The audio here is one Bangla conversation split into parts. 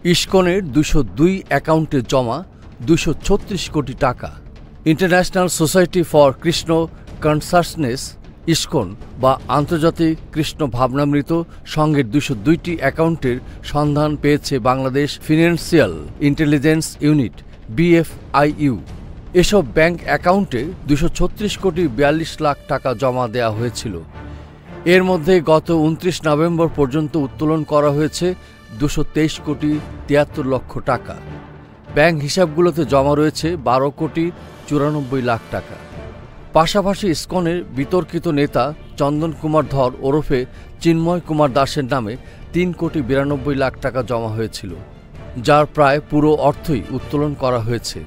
ইসকনের ২০২ অ্যাকাউন্টে জমা ২৩৬ কোটি টাকা। International society for Krishna consciousness ISKCON বা আন্তর্জাতিক কৃষ্ণ ভাবনামৃত সংঘের ২০২টি অ্যাকাউন্টের সন্ধান পেয়েছে Bangladesh financial intelligence unit BFIU। এসব ব্যাংক অ্যাকাউন্টে ২৩৬ কোটি ৪২ লাখ টাকা জমা দেওয়া হয়েছিল। এর মধ্যে গত ২৯ নভেম্বর পর্যন্ত উত্তোলন করা হয়েছে ২২৩ কোটি ৭৩ লক্ষ টাকা। ব্যাংক হিসাবগুলোতে জমা রয়েছে ১২ কোটি ৯৪ লাখ টাকা। পাশাপাশি ইসকনের বিতর্কিত নেতা চন্দন কুমার ধর ওরফে চিন্ময় কুমার দাসের নামে ৩ কোটি ৯২ লাখ টাকা জমা হয়েছিল, যার প্রায় পুরো অর্থই উত্তোলন করা হয়েছে।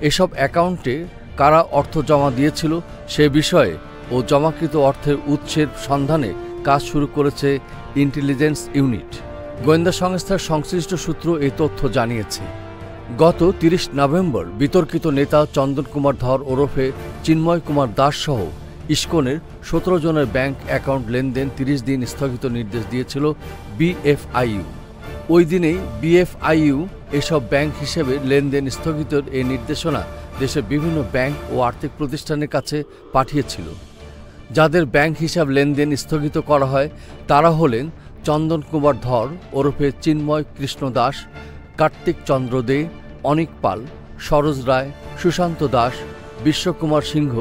এসব অ্যাকাউন্টে কারা অর্থ জমা দিয়েছিল সে বিষয়ে ও জমাকৃত অর্থের উৎসের সন্ধানে কাজ শুরু করেছে ইন্টেলিজেন্স ইউনিট। গোয়েন্দা সংস্থার সংশ্লিষ্ট সূত্র এই তথ্য জানিয়েছে। গত ৩০ নভেম্বর বিতর্কিত নেতা চন্দন কুমার ধর ওরফে চিন্ময় কুমার দাস সহ ইসকনের ১৭ জনের ব্যাংক অ্যাকাউন্ট লেনদেন ৩০ দিন স্থগিত নির্দেশ দিয়েছিল BFIU। ওই দিনেই BFIU এসব ব্যাংক হিসেবে লেনদেন স্থগিতের এই নির্দেশনা দেশের বিভিন্ন ব্যাংক ও আর্থিক প্রতিষ্ঠানের কাছে পাঠিয়েছিল। যাদের ব্যাংক হিসাব লেনদেন স্থগিত করা হয় তারা হলেন চন্দন কুমার ধর ওরফে চিন্ময় কৃষ্ণ দাস, কার্তিক চন্দ্র দে, অনিক পাল, সরোজ রায়, সুশান্ত দাস, বিশ্বকুমার সিংহ,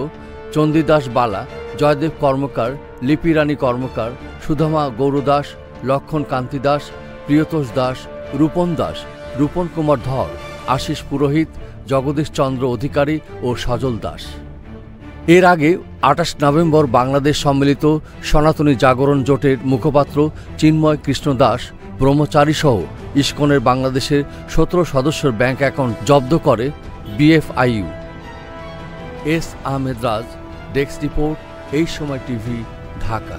চণ্ডীদাস বালা, জয়দেব কর্মকার, লিপি রানী কর্মকার, সুধামা গৌরদাস, লক্ষণ কান্তি দাস, প্রিয়তোষ দাস, রূপন দাস, রূপন কুমার ধর, আশিস পুরোহিত, জগদীশ চন্দ্র অধিকারী ও সজল দাস। এর আগে ২৮ নভেম্বর বাংলাদেশ সম্মিলিত সনাতনী জাগরণ জোটের মুখপাত্র চিন্ময় কৃষ্ণ দাস ব্রহ্মচারী সহ ইসকনের বাংলাদেশের ১৭ সদস্যের ব্যাংক অ্যাকাউন্ট জব্দ করে BFIU। এস আহমেদ রাজ, ডেস্ক রিপোর্ট, এই সময় টিভি, ঢাকা।